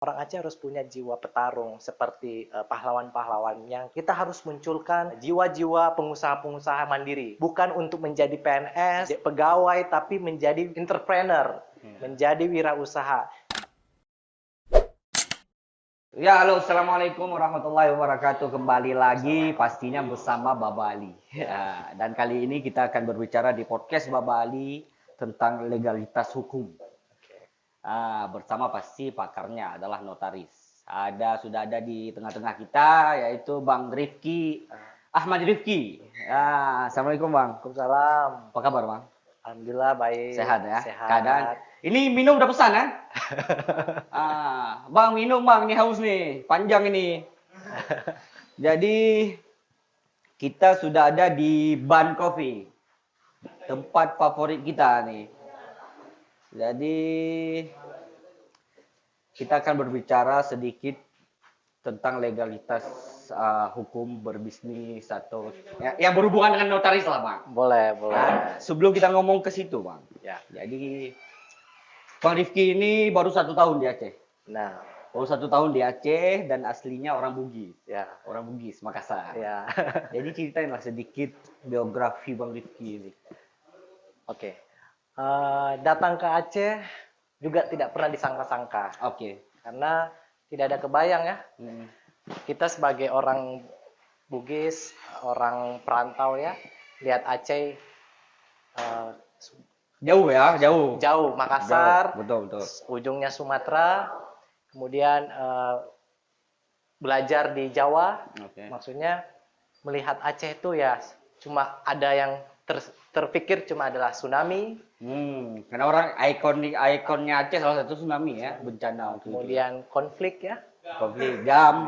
Orang Aceh harus punya jiwa petarung seperti pahlawan-pahlawan yang kita harus munculkan jiwa-jiwa pengusaha-pengusaha mandiri. Bukan untuk menjadi PNS, pegawai, tapi menjadi entrepreneur, menjadi wirausaha. Ya, halo, assalamualaikum warahmatullahi wabarakatuh. Kembali lagi pastinya bersama Baba Ali. Ya, dan kali ini kita akan berbicara di podcast Baba Ali tentang legalitas hukum. Bersama pasti pakarnya adalah notaris. Sudah ada di tengah-tengah kita yaitu Bang Rifki Ahmad Rifki. Assalamualaikum Bang. Waalaikumsalam. Apa kabar Bang? Alhamdulillah baik. Sehat ya. Sehat. Keadaan. Ini minum udah pesan kan? Bang minum Bang, ini haus nih, panjang ini. Jadi kita sudah ada di Ban Coffee, tempat favorit kita nih. Jadi kita akan berbicara sedikit tentang legalitas hukum berbisnis atau yang berhubungan dengan notaris lah Bang. Boleh. Sebelum kita ngomong ke situ Bang. Ya. Jadi Bang Rifki ini baru 1 tahun di Aceh. Nah, Baru 1 tahun di Aceh dan aslinya orang Bugis. ya. Orang Bugis, Makassar. Ya. Jadi ceritainlah sedikit biografi Bang Rifki ini. Oke. Datang ke Aceh juga tidak pernah disangka-sangka. Oke. Karena tidak ada kebayang ya. Hmm. Kita sebagai orang Bugis, orang perantau ya, lihat Aceh Jauh ya, jauh. jauh, Makassar, Betul. ujungnya Sumatera, kemudian belajar di Jawa. Oke. Maksudnya melihat Aceh itu ya cuma ada yang terpikir cuma adalah tsunami, Karena orang ikonnya Aceh salah satu tsunami ya, bencana waktu itu. kemudian konflik ya, Konflik, jam.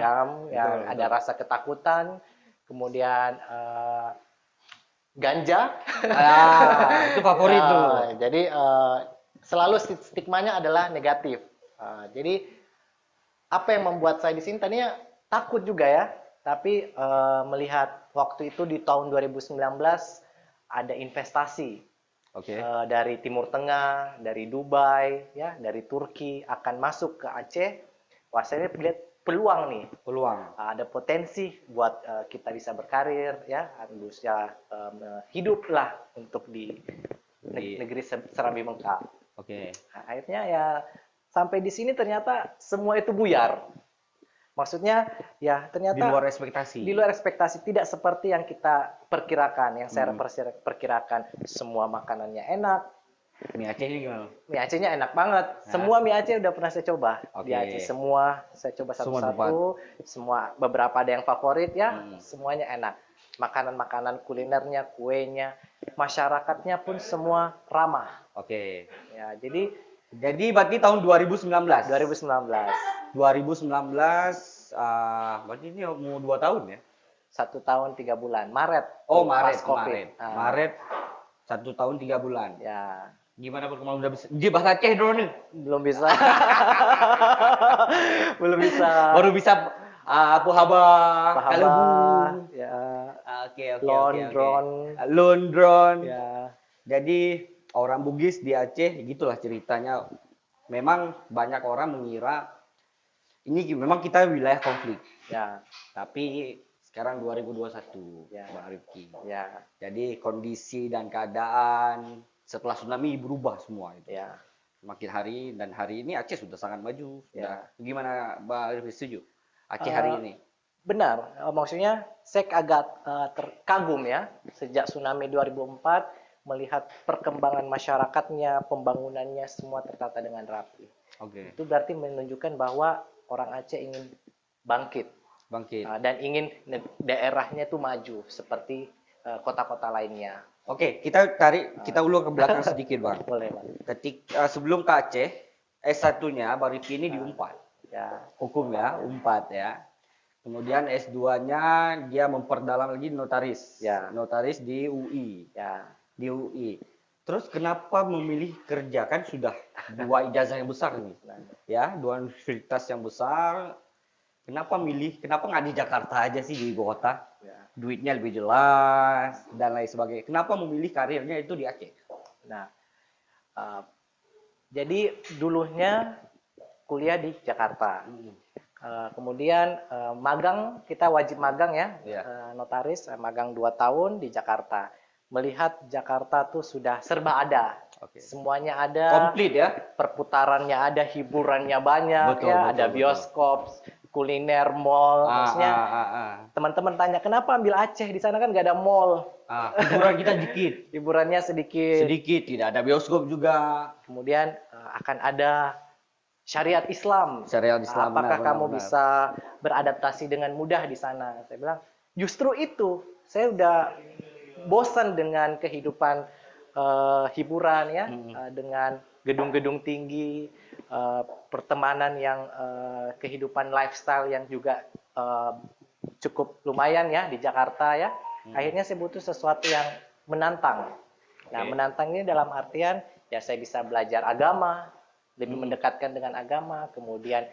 yang ada rasa ketakutan, kemudian ganja. Itu favorit tuh. Jadi selalu stigmanya adalah negatif. Jadi apa yang membuat saya di sini tadinya takut juga ya, tapi melihat waktu itu di tahun 2019 ada investasi Oke. dari Timur Tengah, dari Dubai, ya, dari Turki akan masuk ke Aceh. Wah, saya lihat peluang nih. Peluang. Ada potensi buat kita bisa berkarir, ya, bisa hidup lah untuk di negeri Serambi Mekah. Oke. Nah, akhirnya ya sampai di sini ternyata semua itu buyar. Maksudnya ya ternyata Di luar ekspektasi. di luar ekspektasi, tidak seperti yang kita perkirakan, yang saya perkirakan. Semua makanannya enak. Mie Aceh ini gimana? Mie Acehnya enak banget. Semua mie Aceh udah pernah saya coba. Di Oke. Aceh semua saya coba satu-satu. Semua beberapa ada yang favorit ya. Semuanya enak. Makanan-makanan kulinernya, kuenya, masyarakatnya pun semua ramah. Oke. Ya, jadi Jadi berarti tahun 2019. 2019 berarti ini mau 2 tahun ya? 1 tahun 3 bulan. Maret. Oh, pas Maret. COVID. Maret 1 tahun 3 bulan. Ya, Gimana perkembangan udah bisa? Dia bahasa Aceh dulu nih. belum bisa. Belum bisa. Baru bisa haba, kalebu. Ya, Oke. londron. Londron. Ya, Jadi orang Bugis di Aceh gitulah ceritanya. Memang banyak orang mengira ini memang kita wilayah konflik. ya, Tapi sekarang 2021, Ya. Bang Rifki. ya, Jadi kondisi dan keadaan setelah tsunami berubah semua itu. ya. Makin hari ini Aceh sudah sangat maju. Ya. Gimana Bang Rifki setuju? Aceh hari ini. Benar. Maksudnya saya agak terkagum ya sejak tsunami 2004 melihat perkembangan masyarakatnya, pembangunannya semua tertata dengan rapi. Oke. Itu berarti menunjukkan bahwa orang Aceh ingin bangkit. Bangkit. Dan ingin daerahnya itu maju seperti kota-kota lainnya. Oke, kita ulur ke belakang sedikit, Bang. Boleh, Bang. Sebelum ke Aceh, S1-nya Bang Rifki ini di Unpad. Ya, Hukum ya, Unpad ya. Kemudian S2-nya dia memperdalam lagi notaris. Ya. Notaris di UI. ya. Di UI. Terus kenapa memilih kerja, kan sudah 2 ijazah yang besar nih. Ya, 2 universitas yang besar. Kenapa nggak di Jakarta aja sih, di ibu kota? Ya. Duitnya lebih jelas dan lain sebagainya. Kenapa memilih karirnya itu di Aceh? Nah, jadi dulunya kuliah di Jakarta. Kemudian magang, kita wajib magang ya, notaris, magang 2 tahun di Jakarta. Melihat Jakarta tuh sudah serba ada, semuanya ada, Komplit ya. perputarannya ada, hiburannya banyak, Betul, ya, betul, ada betul. bioskop, kuliner, mall, maksudnya teman-teman tanya kenapa ambil Aceh, di sana kan nggak ada mall, Hiburan kita dikit. hiburannya sedikit. Sedikit, tidak ada bioskop juga. Kemudian akan ada syariat Islam. Syariat Islam, Apakah benar, kamu benar. bisa beradaptasi dengan mudah di sana? Saya bilang, justru itu. Saya udah bosan dengan kehidupan hiburan ya, dengan gedung-gedung tinggi, pertemanan yang kehidupan lifestyle yang juga cukup lumayan ya di Jakarta ya. Akhirnya saya butuh sesuatu yang menantang. Nah, menantang ini dalam artian ya saya bisa belajar agama, lebih mendekatkan dengan agama, kemudian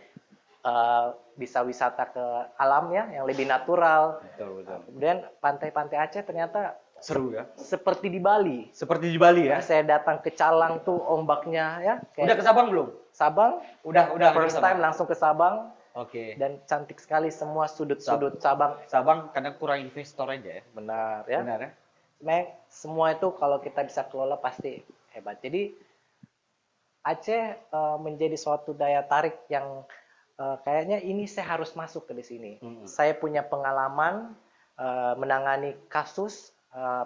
bisa wisata ke alam ya, yang lebih natural. Betul, betul. Kemudian pantai-pantai Aceh ternyata Seru ya. seperti di Bali. Seperti di Bali ya. Saya datang ke Calang tuh ombaknya ya. Udah ke Sabang belum? Sabang. Udah. First time langsung ke Sabang. Oke. Dan cantik sekali semua sudut-sudut Sabang. Sabang kadang kurang investor aja ya. Benar ya. Benar ya. Sebenarnya semua itu kalau kita bisa kelola pasti hebat. Jadi Aceh menjadi suatu daya tarik yang kayaknya ini saya harus masuk ke di sini. Saya punya pengalaman menangani kasus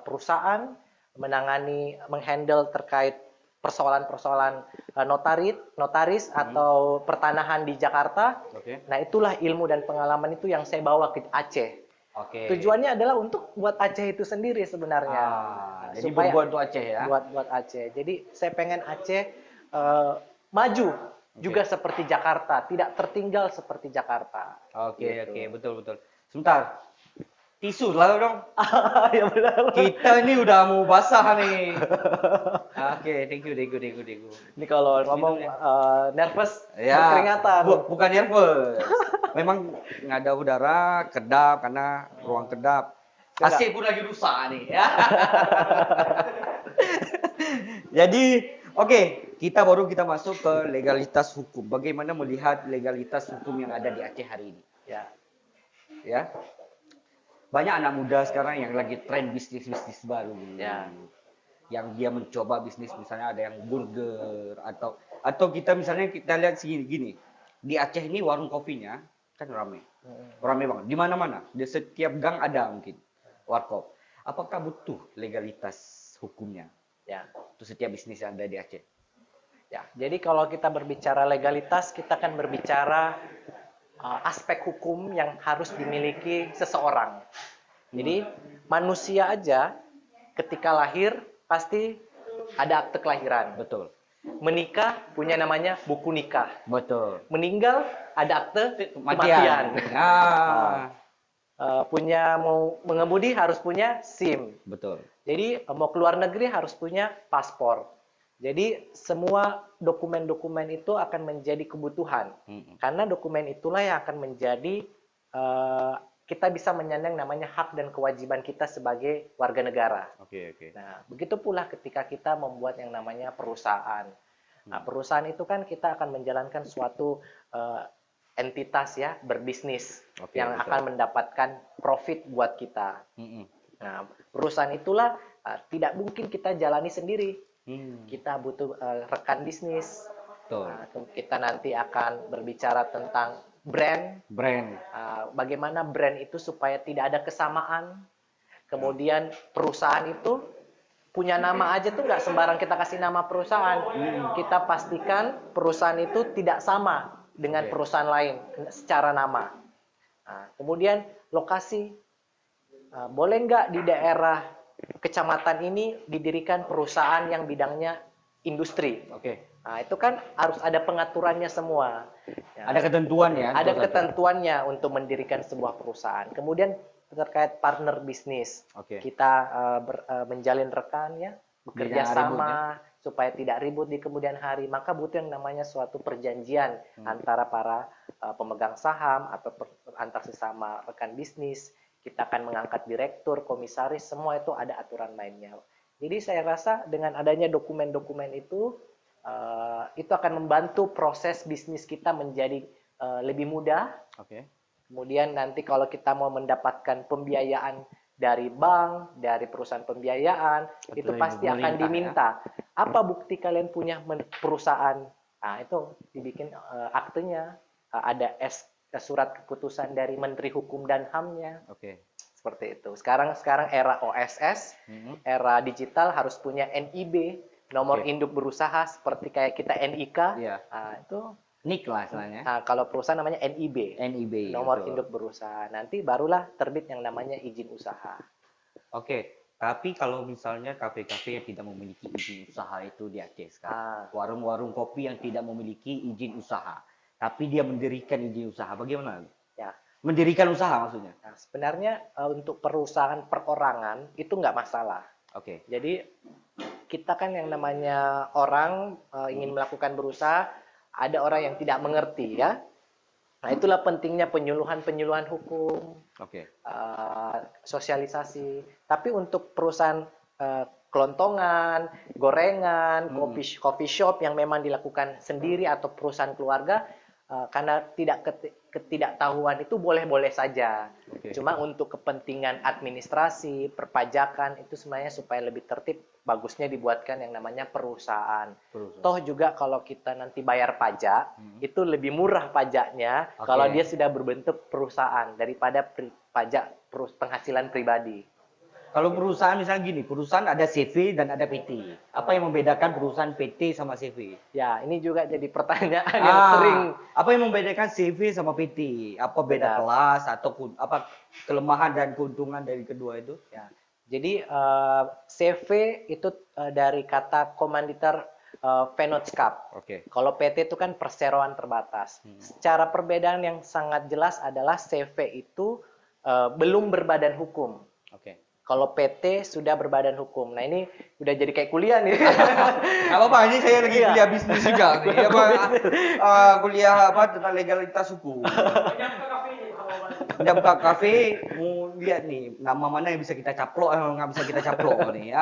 perusahaan, menghandle terkait persoalan-persoalan notaris atau pertanahan di Jakarta. Nah, itulah ilmu dan pengalaman itu yang saya bawa ke Aceh. Tujuannya adalah untuk buat Aceh itu sendiri sebenarnya. Jadi buat untuk Aceh ya. Buat Aceh. Jadi saya pengen Aceh maju juga seperti Jakarta, tidak tertinggal seperti Jakarta. Oke, betul. Sebentar. Tisu lah dong. Ya benar. Kita ini udah mau basah nih. Oke, thank you. Ini kalau ngomong nervous, Ya, keringatan. bukan nervous. Memang nggak ada udara, kedap karena ruang kedap. AC pun lagi rusak nih. Ya. Jadi, oke, kita masuk ke legalitas hukum. Bagaimana melihat legalitas hukum yang ada di Aceh hari ini? Ya. Banyak anak muda sekarang yang lagi tren bisnis baru. Ya. Yang dia mencoba bisnis, misalnya ada yang burger atau kita lihat gini. Di Aceh ini warung kopinya kan rame banget. Di mana-mana, di setiap gang ada mungkin warkop. Apakah butuh legalitas hukumnya? Ya. Untuk setiap bisnis yang ada di Aceh. Ya. Jadi kalau kita berbicara legalitas, kita akan berbicara aspek hukum yang harus dimiliki seseorang. Jadi manusia aja ketika lahir pasti ada akte kelahiran. Betul. Menikah punya namanya buku nikah. Betul. Meninggal ada akte Kematian. Punya mau mengemudi harus punya SIM. Betul. Jadi mau keluar negeri harus punya paspor. Jadi semua dokumen-dokumen itu akan menjadi kebutuhan. Karena dokumen itulah yang akan menjadi kita bisa menyandang namanya hak dan kewajiban kita sebagai warga negara. Nah, begitu pula ketika kita membuat yang namanya perusahaan. Nah, perusahaan itu kan kita akan menjalankan suatu entitas ya, berbisnis yang akan mendapatkan profit buat kita. Nah, perusahaan itulah tidak mungkin kita jalani sendiri. Kita butuh rekan bisnis. Nah, kita nanti akan berbicara tentang brand. Bagaimana brand itu supaya tidak ada kesamaan. Kemudian perusahaan itu punya nama aja tuh nggak sembarang kita kasih nama perusahaan. Kita pastikan perusahaan itu tidak sama dengan perusahaan lain secara nama. Nah, kemudian lokasi. Boleh nggak di daerah kecamatan ini didirikan perusahaan yang bidangnya industri? Nah, itu kan harus ada pengaturannya semua. Ya, ada ketentuan ya? Ada ketentuannya untuk mendirikan sebuah perusahaan. Kemudian terkait partner bisnis, kita menjalin rekan ya, bekerja sama supaya tidak ribut di kemudian hari. Maka butuh yang namanya suatu perjanjian antara para pemegang saham atau antar sesama rekan bisnis. Kita akan mengangkat direktur, komisaris, semua itu ada aturan mainnya. Jadi saya rasa dengan adanya dokumen-dokumen itu, itu akan membantu proses bisnis kita menjadi lebih mudah. Oke. Kemudian nanti kalau kita mau mendapatkan pembiayaan dari bank, dari perusahaan pembiayaan, Atau itu dari pasti akan pemerintah, diminta. Apa bukti kalian punya perusahaan? Nah, itu dibikin aktenya, ada surat keputusan dari Menteri Hukum dan HAM-nya. Oke. Seperti itu. Sekarang era OSS, era digital harus punya NIB, nomor induk berusaha seperti kayak kita NIK. Iya. Nah, itu NIK lah istilahnya. Nah, kalau perusahaan namanya NIB, NIB. nomor betul. induk berusaha. Nanti barulah terbit yang namanya izin usaha. Oke, tapi kalau misalnya kafe-kafe yang tidak memiliki izin usaha itu di Aceh sekarang, warung-warung kopi yang tidak memiliki izin usaha, tapi dia mendirikan izin usaha, bagaimana? Ya. Mendirikan usaha maksudnya? Nah, sebenarnya untuk perusahaan perorangan itu nggak masalah. Oke. Jadi kita kan yang namanya orang ingin melakukan berusaha, ada orang yang tidak mengerti ya. Nah, itulah pentingnya penyuluhan hukum, Oke. sosialisasi. Tapi untuk perusahaan kelontongan, gorengan, coffee shop yang memang dilakukan sendiri atau perusahaan keluarga, karena ketidaktahuan itu boleh-boleh saja. Oke. Cuma untuk kepentingan administrasi, perpajakan itu sebenarnya supaya lebih tertib, bagusnya dibuatkan yang namanya perusahaan. Toh juga kalau kita nanti bayar pajak, itu lebih murah pajaknya kalau dia sudah berbentuk perusahaan daripada pajak penghasilan pribadi. Kalau perusahaan misalnya gini, perusahaan ada CV dan ada PT. Apa yang membedakan perusahaan PT sama CV? Ya, ini juga jadi pertanyaan yang sering. Apa yang membedakan CV sama PT? Apa beda kelas atau apa kelemahan dan keuntungan dari kedua itu? Ya. Jadi CV itu dari kata komanditer Vennootschap. Oke. Kalau PT itu kan perseroan terbatas. Secara perbedaan yang sangat jelas adalah CV itu belum berbadan hukum. Oke. Kalau PT sudah berbadan hukum. Nah, ini udah jadi kayak kuliah nih. Apa ini saya lagi kuliah bisnis juga nih. Kuliah tentang legalitas hukum. Udah buka kafe, mau lihat nih nama mana yang bisa kita caplok, nggak bisa kita caplok nih.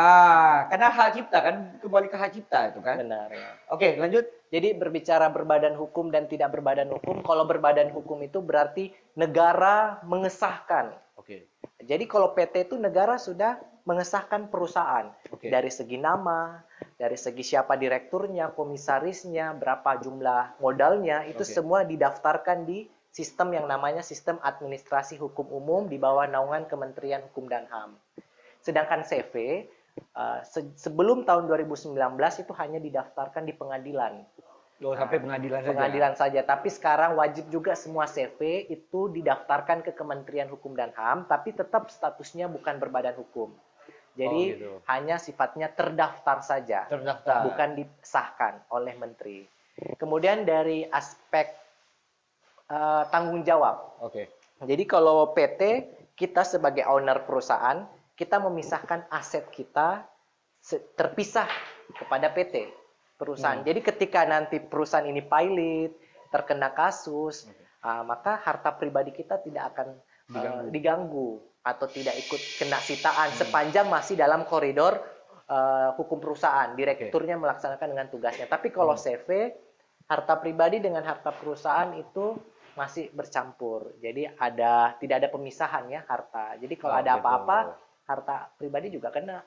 Karena hak cipta kan, kembali ke hak cipta itu kan. Benar ya. Oke, lanjut. Jadi berbicara berbadan hukum dan tidak berbadan hukum, kalau berbadan hukum itu berarti negara mengesahkan. Oke. Jadi kalau PT itu negara sudah mengesahkan perusahaan. Dari segi nama, dari segi siapa direkturnya, komisarisnya, berapa jumlah modalnya, itu semua didaftarkan di sistem yang namanya sistem administrasi hukum umum di bawah naungan Kementerian Hukum dan HAM. Sedangkan CV sebelum tahun 2019 itu hanya didaftarkan di pengadilan. Sampai pengadilan saja. Pengadilan saja. Tapi sekarang wajib juga semua CV itu didaftarkan ke Kementerian Hukum dan HAM, tapi tetap statusnya bukan berbadan hukum. Jadi hanya sifatnya terdaftar saja, bukan disahkan oleh menteri. Kemudian dari aspek tanggung jawab. Jadi kalau PT, kita sebagai owner perusahaan, kita memisahkan aset kita terpisah kepada PT. Perusahaan. Jadi ketika nanti perusahaan ini pilot, terkena kasus, maka harta pribadi kita tidak akan diganggu atau tidak ikut kena sitaan sepanjang masih dalam koridor hukum perusahaan. Direkturnya melaksanakan dengan tugasnya. Tapi kalau CV, harta pribadi dengan harta perusahaan itu masih bercampur. Jadi tidak ada pemisahan ya harta. Jadi kalau ada apa-apa, harta pribadi juga kena.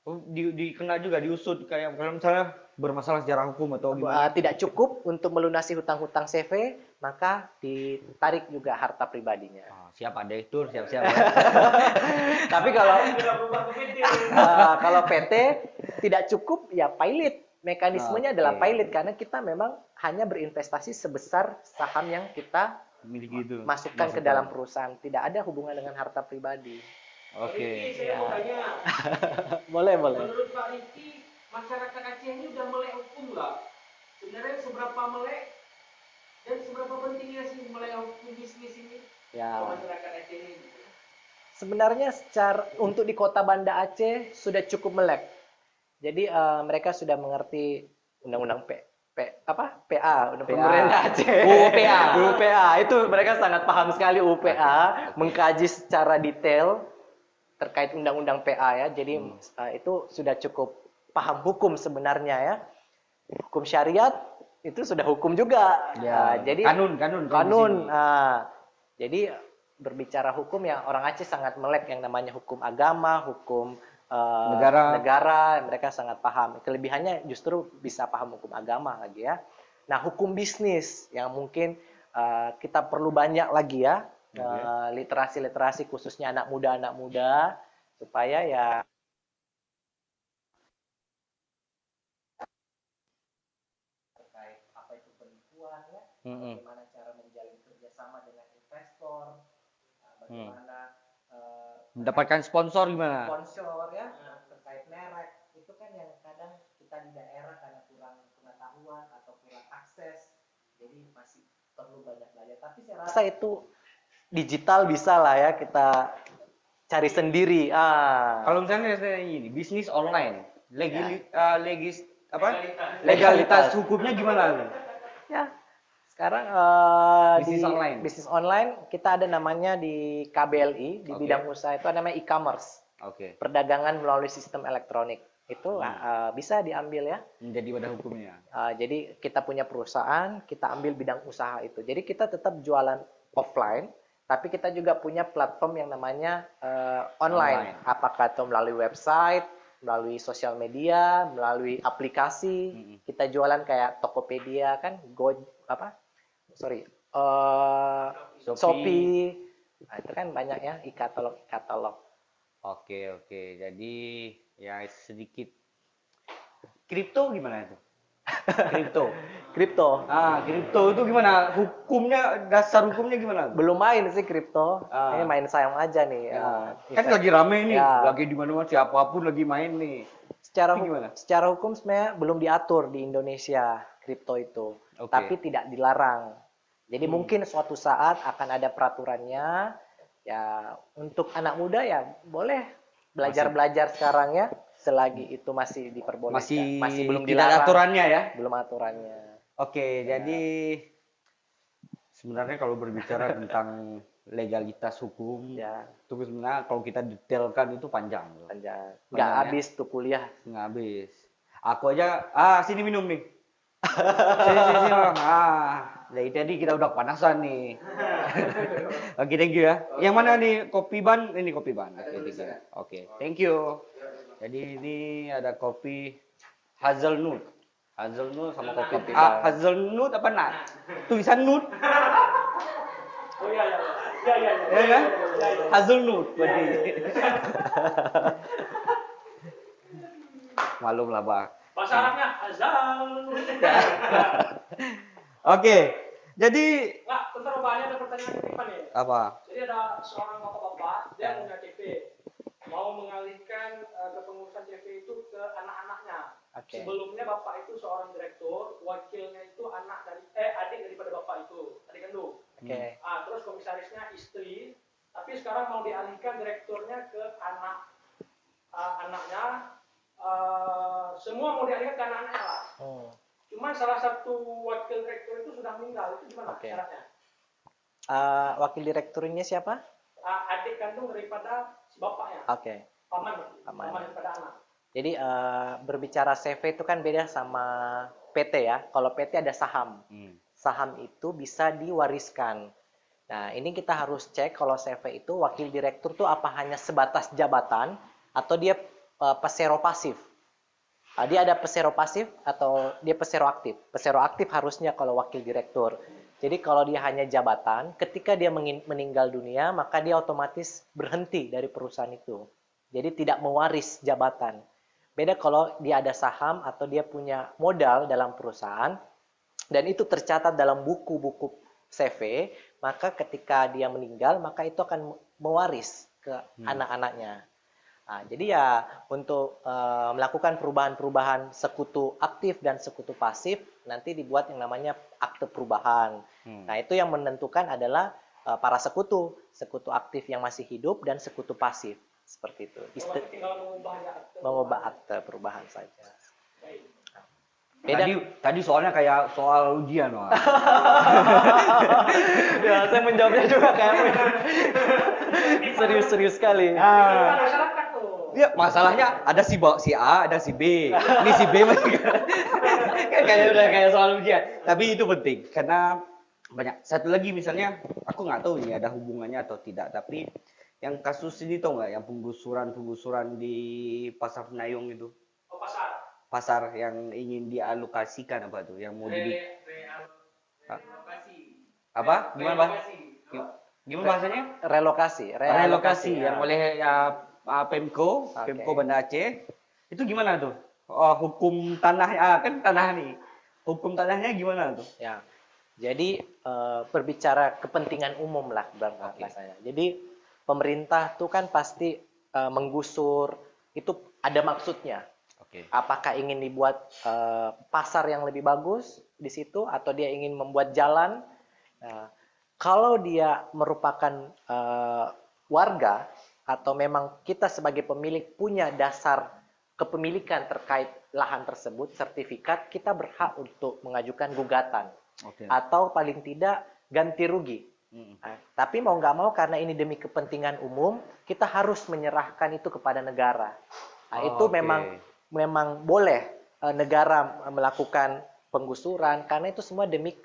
Dikena juga, diusut kayak kalau misalnya bermasalah secara hukum atau gimana? Tidak cukup untuk melunasi hutang-hutang CV, maka ditarik juga harta pribadinya. Siapa direktur, siap-siap. Tapi kalau PT tidak cukup, ya pilot. Mekanismenya adalah pilot karena kita memang hanya berinvestasi sebesar saham yang kita masukkan ke dalam perusahaan. Tidak ada hubungan dengan harta pribadi. Saya mau tanya. Boleh. Menurut Pak Riki, masyarakat Aceh ini udah melek hukum nggak? Sebenarnya seberapa melek dan seberapa pentingnya sih melek hukum bisnis ini? Masyarakat Aceh ini. Sebenarnya untuk di kota Banda Aceh sudah cukup melek. Jadi mereka sudah mengerti undang-undang PA, pemerintah Aceh. UPA itu mereka sangat paham sekali UPA, mengkaji secara detail terkait undang-undang PA ya. Jadi itu sudah cukup paham hukum sebenarnya ya. hukum syariat itu sudah hukum juga. Ya, Jadi kanun. Jadi berbicara hukum ya orang Aceh sangat melek yang namanya hukum agama, hukum negara, mereka sangat paham. Kelebihannya justru bisa paham hukum agama lagi ya. Nah, hukum bisnis yang mungkin kita perlu banyak lagi ya, literasi khususnya anak muda supaya ya terkait apa itu penipuan ya, bagaimana cara menjalin kerjasama dengan investor, bagaimana mendapatkan sponsor gimana? Sponsor ya, terkait merek itu kan yang kadang kita di daerah karena kurang pengetahuan atau kurang akses, jadi masih perlu banyak belajar. Tapi saya rasa itu digital bisa lah ya kita cari sendiri. Kalau misalnya saya ini bisnis online, legalitas hukumnya gimana? Ya, sekarang bisnis online kita ada namanya di KBLI di bidang usaha itu namanya e-commerce. Perdagangan melalui sistem elektronik itu bisa diambil ya. Menjadi wadah hukumnya. Jadi kita punya perusahaan, kita ambil bidang usaha itu. Jadi kita tetap jualan offline, tapi kita juga punya platform yang namanya online. Apakah itu melalui website, melalui sosial media, melalui aplikasi. Kita jualan kayak Tokopedia kan, Shopee. Nah, itu kan banyak ya e-katalog. Oke. Jadi ya sedikit kripto gimana itu? Kripto. Kripto itu gimana? Dasar hukumnya gimana? Belum main sih kripto. Ini main sayang aja nih. Kan lagi rame nih, lagi di mana-mana siapapun lagi main nih. Secara hukum sebenarnya belum diatur di Indonesia kripto itu. Tapi tidak dilarang. Jadi mungkin suatu saat akan ada peraturannya. Ya, untuk anak muda ya boleh belajar sekarang ya, selagi itu masih diperbolehkan. Masih belum dilarang. Aturannya ya? Belum aturannya. Jadi sebenarnya kalau berbicara tentang legalitas hukum, itu sebenarnya kalau kita detailkan itu panjang. Nggak habis tuh kuliah. Nggak habis. Aku aja, sini minum nih. Sini bang. Dari tadi kita udah panasan nih. Oke, thank you ya. Yang mana nih kopi ban? Ini kopi ban. Oke, thank you. Jadi ini ada kopi hazelnut sama kopi hazelnut apa nut? Tulisan nut. Oh iya. Ya kan? Hazelnut berarti. Malum lah, Bang. Bahasa Arabnya hazelnut. Oke. Jadi bentar Bapaknya ada pertanyaan titipan ya. Apa? Jadi ada seorang bapak-bapak dia punya CV. Mau mengalihkan kepengurusan CV itu ke anak-anaknya. Sebelumnya bapak itu seorang direktur, wakilnya itu adik daripada bapak itu, adik kandung. Terus komisarisnya istri, tapi sekarang mau dialihkan direkturnya ke anaknya. Semua mau dialihkan ke anak-anaknya lah. Cuman salah satu wakil direktur itu sudah meninggal, itu gimana syaratnya? Wakil direkturnya siapa? Adik kandung daripada si bapaknya. Paman daripada anak. Jadi berbicara CV itu kan beda sama PT ya. Kalau PT ada saham. Saham itu bisa diwariskan. Nah, ini kita harus cek kalau CV itu wakil direktur tuh apa hanya sebatas jabatan atau dia pesero pasif. Dia ada pesero pasif atau dia pesero aktif. Pesero aktif harusnya kalau wakil direktur. Jadi kalau dia hanya jabatan, ketika dia meninggal dunia, maka dia otomatis berhenti dari perusahaan itu. Jadi tidak mewaris jabatan. Beda kalau dia ada saham atau dia punya modal dalam perusahaan, dan itu tercatat dalam buku-buku CV, maka ketika dia meninggal, maka itu akan mewaris ke anak-anaknya. Jadi ya untuk melakukan perubahan-perubahan sekutu aktif dan sekutu pasif, nanti dibuat yang namanya akte perubahan. Nah, itu yang menentukan adalah para sekutu aktif yang masih hidup dan sekutu pasif. Seperti itu. Mengubah akte perubahan saja. Beda. Tadi soalnya kayak soal ujian, Wak. Ya, saya menjawabnya juga kayak serius sekali. Ya, masalahnya ada si A, ada si B. Ini si B masih Kan kayak udah kayak soal ujian. Tapi itu penting karena banyak. Satu lagi misalnya, aku nggak tahu ini ada hubungannya atau tidak. Tapi yang kasus ini tau nggak, yang penggusuran di Pasar Penayung itu, Oh, pasar. pasar yang ingin dialokasikan apa tuh, yang mau dibikin apa? Gimana Bang? Gimana bahasanya? Relokasi, Relokasi ya. yang oleh Pemko, Oke. Pemko Banda Aceh. Itu gimana tuh? Hukum tanah, kan tanah nih. Hukum tanahnya gimana tuh? Ya. Jadi berbicara kepentingan umum lah Oke. bahasanya. Jadi pemerintah tuh kan pasti menggusur itu ada maksudnya. Oke. Apakah ingin dibuat pasar yang lebih bagus di situ atau dia ingin membuat jalan? Nah, kalau dia merupakan warga atau memang kita sebagai pemilik punya dasar kepemilikan terkait lahan tersebut, sertifikat, kita berhak untuk mengajukan gugatan Oke. atau paling tidak ganti rugi. Nah, tapi mau nggak mau karena ini demi kepentingan umum, kita harus menyerahkan itu kepada negara. Nah, itu Oke. memang boleh negara melakukan penggusuran karena itu semua demi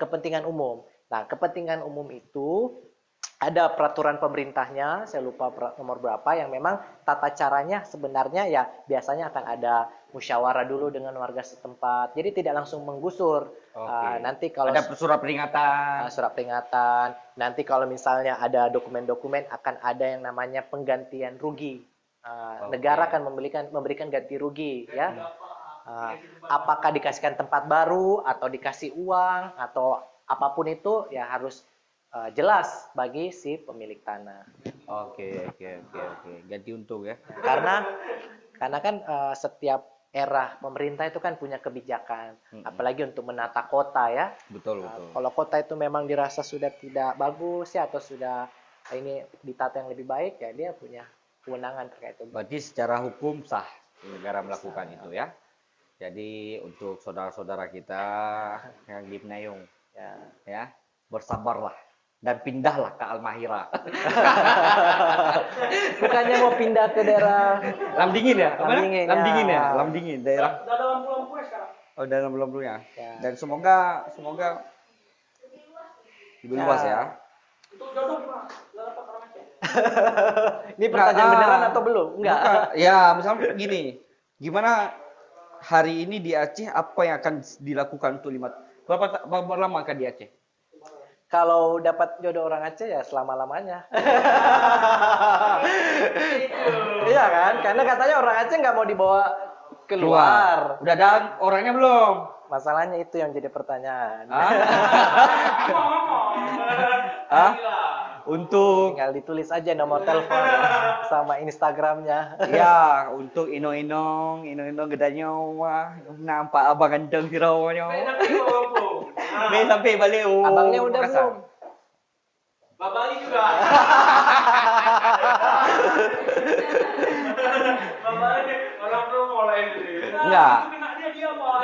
kepentingan umum. Nah, kepentingan umum itu ada peraturan pemerintahnya, saya lupa nomor berapa, yang memang tata caranya sebenarnya ya biasanya akan ada musyawarah dulu dengan warga setempat. Jadi tidak langsung menggusur. Oke. Nanti kalau Ada surat peringatan. surat peringatan, nanti kalau misalnya ada dokumen-dokumen akan ada yang namanya penggantian rugi. Oke. Negara akan memberikan ganti rugi, ya. Apakah dikasihkan tempat baru atau dikasih uang atau apapun itu ya harus jelas bagi si pemilik tanah. Oke. Ganti untung ya. Karena kan setiap era pemerintah itu kan punya kebijakan, apalagi untuk menata kota ya. Betul. Kalau kota itu memang dirasa sudah tidak bagus ya atau sudah ini ditata yang lebih baik ya dia punya kewenangan terkait itu. Berarti secara hukum sah negara melakukan itu ya. Jadi untuk saudara-saudara kita yang di Penayung ya, bersabarlah dan pindahlah ke Almahira. Bukannya mau pindah ke daerah Lamdingin ya? Apa? Lamdingin, Lamdingin ya. ya? Lamdingin daerah. Udah ada lampu-lampu ya sekarang. Oh, dalam lampunya. Ya. Dan semoga lebih luas ya. Untuk jodoh gimana? Udah dapat orang Aceh? Ini pertanyaan Enggak, beneran atau belum? Enggak. Bukan. Ya, misalnya gini. Gimana hari ini di Aceh apa yang akan dilakukan untuk berapa lama akan di Aceh? Kalau dapat jodoh orang Aceh ya selama-lamanya. Iya kan? Karena katanya orang Aceh nggak mau dibawa keluar. Udah ada orangnya belum? Masalahnya itu yang jadi pertanyaan. Hah? Untuk Tinggal ditulis aja nomor telepon sama Instagramnya. ya, untuk inong-inong gedanya wah, nampak abang ganteng si rawanya. Be sampai balik Abangnya udah Makassar. belum? Babali juga. Babali orang belum mulai ini. Enggak. Kena dia mau.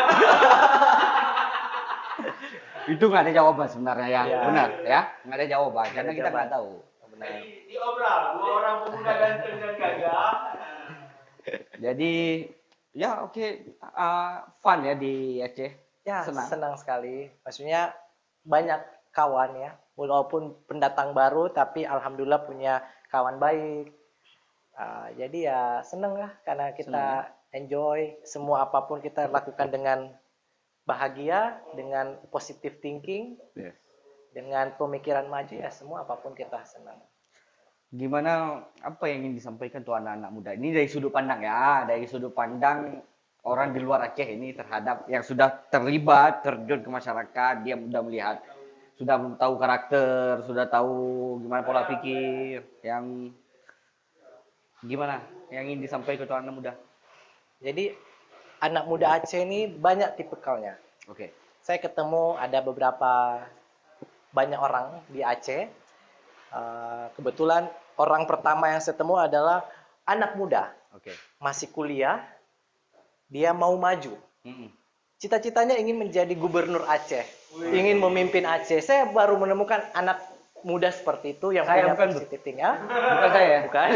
Itu nggak ada jawaban sebenarnya ya. Ya. Benar ya, nggak ada jawaban Nggak karena ada kita nggak jawaban. tahu. Benar. Diobral, dua orang pemuda ganteng dan gagah. Jadi ya oke, fun ya di Aceh. Ya, Senang. senang sekali. Maksudnya banyak kawan ya. Walaupun pendatang baru tapi alhamdulillah punya kawan baik. Jadi ya senang lah karena kita enjoy semua apapun kita lakukan dengan bahagia, dengan positive thinking, Yes. dengan pemikiran maju ya semua apapun kita senang. Gimana apa yang ingin disampaikan tuh anak-anak muda? Ini dari sudut pandang ya, dari sudut pandang orang di luar Aceh ini terhadap yang sudah terlibat, terjun ke masyarakat, dia sudah melihat, sudah tahu karakter, sudah tahu gimana pola pikir, yang gimana yang ingin disampaikan ke anak muda? Jadi anak muda Aceh ini banyak tipikalnya. Oke. Saya ketemu ada beberapa banyak orang di Aceh. Kebetulan orang pertama yang saya temui adalah anak muda, Oke. masih kuliah, dia mau maju. Mm-mm. Cita-citanya ingin menjadi gubernur Aceh, ingin memimpin Aceh. Saya baru menemukan anak muda seperti itu yang Saya punya bukan, Bu. positive thinking. Ya? Bukan saya. Bukan.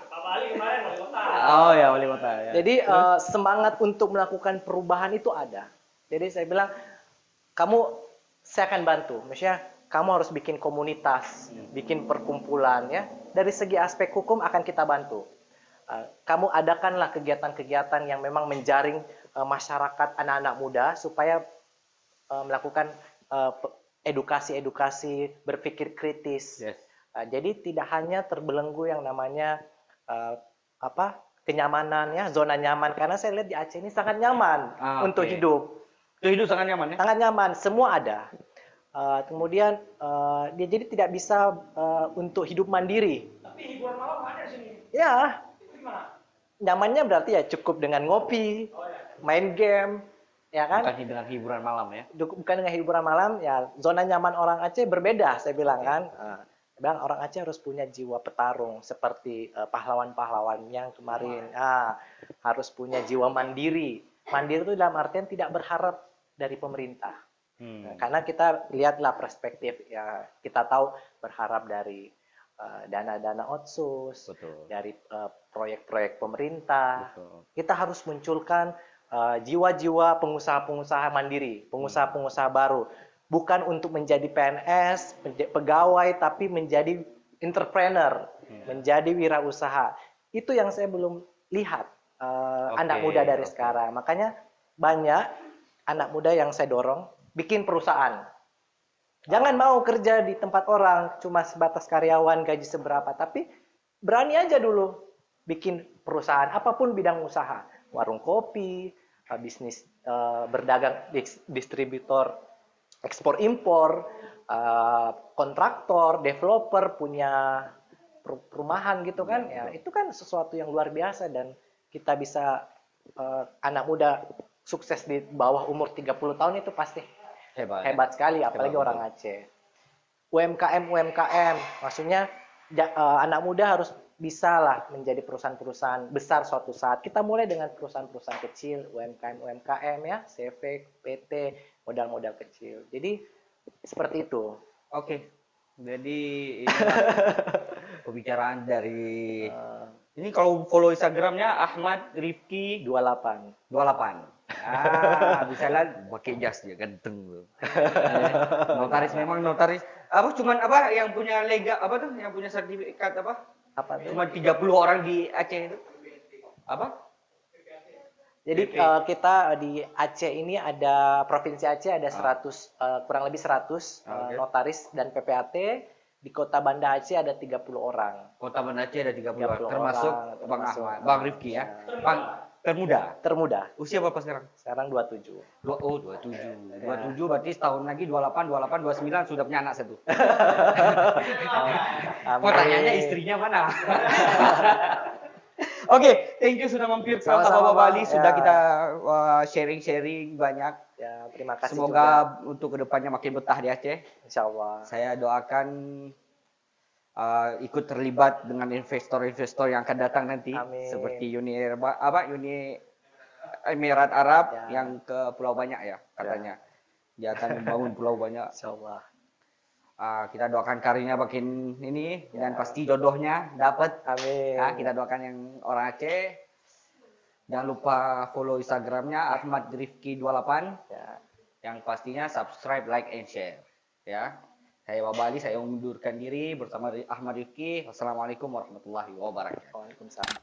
Babali kemarin wali kota. Oh ya, wali kota ya. Jadi semangat untuk melakukan perubahan itu ada. Jadi saya bilang, saya akan bantu. Misalnya kamu harus bikin komunitas, bikin perkumpulan ya. Dari segi aspek hukum akan kita bantu. Kamu adakanlah kegiatan-kegiatan yang memang menjaring masyarakat anak-anak muda supaya melakukan edukasi-edukasi, berpikir kritis. Yes. Jadi tidak hanya terbelenggu yang namanya kenyamanan ya, zona nyaman. Karena saya lihat di Aceh ini sangat nyaman untuk hidup. Itu hidup sangat nyaman ya? Sangat nyaman, semua ada. Kemudian dia jadi tidak bisa untuk hidup mandiri. Tapi hiburan malam ada di sini. Ya, Itu gimana? nyamannya berarti ya cukup dengan ngopi, main game, ya kan? Bukan dengan hiburan malam ya? Bukan dengan hiburan malam, ya zona nyaman orang Aceh berbeda, saya bilang kan. Saya bilang orang Aceh harus punya jiwa petarung seperti pahlawan-pahlawan yang kemarin. Harus punya jiwa mandiri. Mandiri itu dalam artian tidak berharap dari pemerintah. Karena kita lihatlah perspektif ya, kita tahu berharap dari dana-dana otsus, Betul. dari proyek-proyek pemerintah. Betul. Kita harus munculkan jiwa-jiwa pengusaha-pengusaha mandiri, pengusaha-pengusaha baru, bukan untuk menjadi PNS, pegawai, tapi menjadi entrepreneur, menjadi wirausaha. Itu yang saya belum lihat anak muda dari sekarang. Makanya banyak anak muda yang saya dorong bikin perusahaan. Jangan mau kerja di tempat orang cuma sebatas karyawan gaji seberapa, tapi berani aja dulu bikin perusahaan apapun bidang usaha, warung kopi, bisnis berdagang, distributor ekspor impor, kontraktor, developer, punya perumahan gitu kan, ya itu kan sesuatu yang luar biasa dan kita bisa anak muda sukses di bawah umur 30 tahun itu pasti hebat sekali, apalagi orang Aceh. UMKM, maksudnya anak muda harus bisa lah menjadi perusahaan-perusahaan besar suatu saat. Kita mulai dengan perusahaan-perusahaan kecil, UMKM ya, CV, PT, modal-modal kecil. Jadi seperti itu. Oke. Jadi ini pembicaraan dari ini kalau follow Instagramnya Ahmad Rifki 28. Bisa lihat pakai jas dia ganteng tuh. Notaris memang notaris. Cuman yang punya yang punya sertifikat Apa tuh? Cuma 30 orang di Aceh itu. Jadi kita di Aceh ini ada provinsi Aceh ada 100 kurang lebih 100 notaris dan PPAT. Di Kota Banda Aceh ada 30 orang. Kota Banda Aceh ada 30 orang, termasuk Bang Ahmad, Bang Rifki ya. Termuda. Usia berapa sekarang? Sekarang 27. 27. 27 berarti setahun lagi 28, 29 sudah punya anak satu. Pertanyaannya istrinya mana? Oke, thank you sudah mampir ke Baba Bali, sudah kita sharing-sharing banyak. Ya, terima kasih. Semoga untuk kedepannya makin betah di Aceh. Insya Allah. Saya doakan ikut terlibat dengan investor-investor yang akan datang nanti. Amin. Seperti Uni Emirat Arab yang ke Pulau Banyak ya katanya. Dia akan membangun Pulau Banyak. Insya Allah. Kita doakan karirnya makin ini dan pasti jodohnya dapat. Amin. Kita doakan yang orang Aceh. Jangan lupa follow Instagramnya Ahmad Rifki 28. Yang pastinya subscribe, like, and share. Ya. Saya Baba Ali, saya mengundurkan diri bersama Ahmad Rifki. Wassalamualaikum warahmatullahi wabarakatuh. Waalaikumsalam.